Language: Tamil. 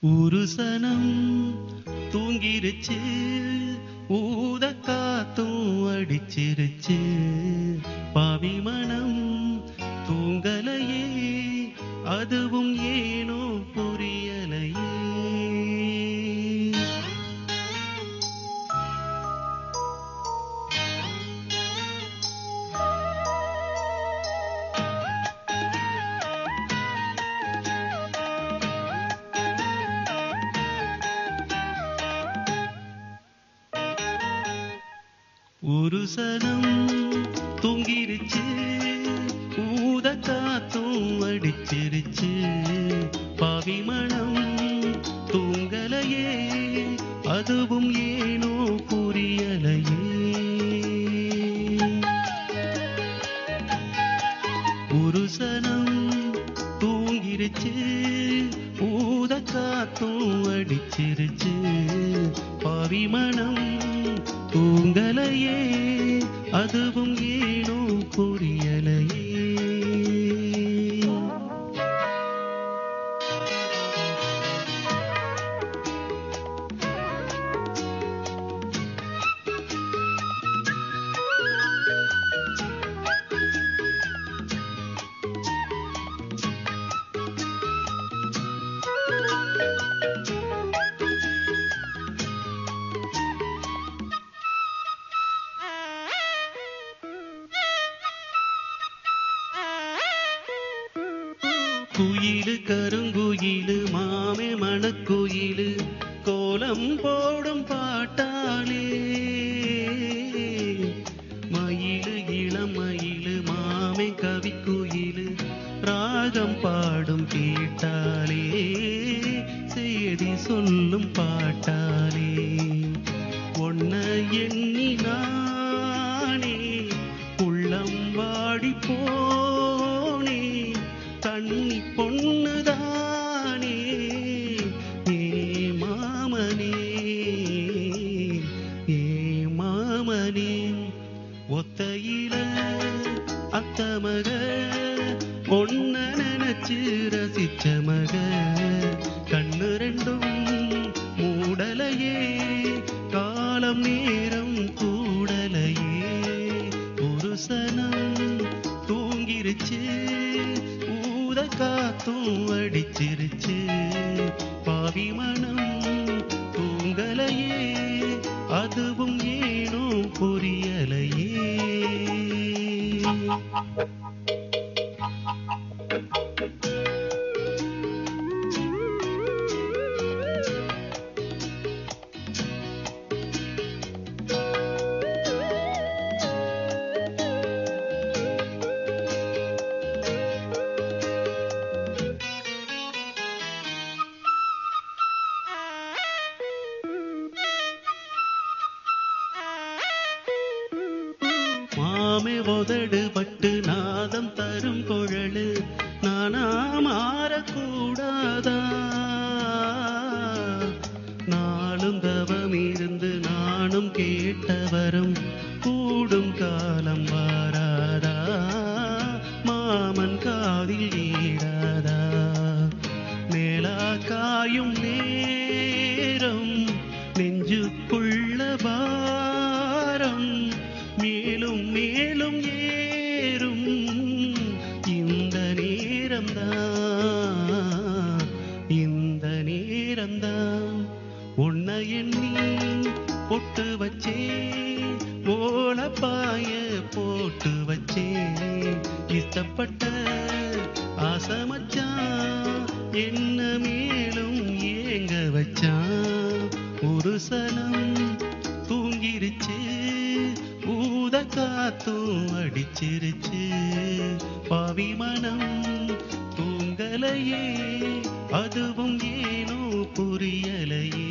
ஒரு சனம் தூங்கிருச்சு, ஊத காத்தும் அடிச்சிருச்சு. பாவி மனம் தூங்கலையே, அதுவும் ஏனோ புரியலையே. ஒரு சனம் தூங்கிருச்சு, ஊத காத்தும் அடிச்சிருச்சு. பாவி மனம் தூங்கலையே, அதுவும் ஏனோ புரியலையே. ஒரு சனம் தூங்கிருச்சு, ஊத காத்தும் அடிச்சிருச்சு. பாவி மனம் தூங்கலையே, அதுவும் ஏனோ புரியலையே. குயிலு கருங்குயிலு மாமே மணக்குயிலு கோலம் போடும் பாட்டாளே. மயிலு இளமயிலு மாமே கவிக்குயிலு ராகம் பாடும் கேட்டாலே. செய்தி சொல்லும் பாட்டாலே. ஒன்ன எண்ணி நானே உள்ளம் வாடி போனே. கண்ணி பொண்ணுதானே ஏ மாமனே, ஏ மாமனே. ஒத்தையில அத்த மக, ஒன்ன நினைச்சு ரசிச்ச மக. கண்ணு ரெண்டும் மூடலையே, காலம் நேரம் கூடலையே. ஒரு சனம் தூங்கிருச்சு, ஊத காத்தும் அடிச்சிருச்சு. பாவி மனம் தூங்கலையே, அதுவும் ஏனோ புரியலையே. மாமே உதடு பட்டு நாதம் தரும் குழலு நானா மாறக்கூடாதா? நாளும் தவம் இருந்து நானும் கேட்டவரும் கூடும் காலம் வாராதா? மாமன் காதில் ஏறாதா? மேலா காயும் நேரம் நெஞ்சுக்குள்ள பாரம் மேலும் மேலும் ஏறும். இந்த நேரம்தான், இந்த நேரம்தான். உன்னை எண்ணி பொட்டு வச்சே, ஓலப்பாய போட்டு வச்சே. இஷ்டப்பட்ட ஆசமச்சான், என்ன மேலும் ஏங்க வச்சான். ஒரு சனம் தூங்கிருச்சு, ஊத காத்தும் அடிச்சிருச்சு. பாவி மனம் தூங்கலையே, அதுவும் ஏனோ புரியலையே.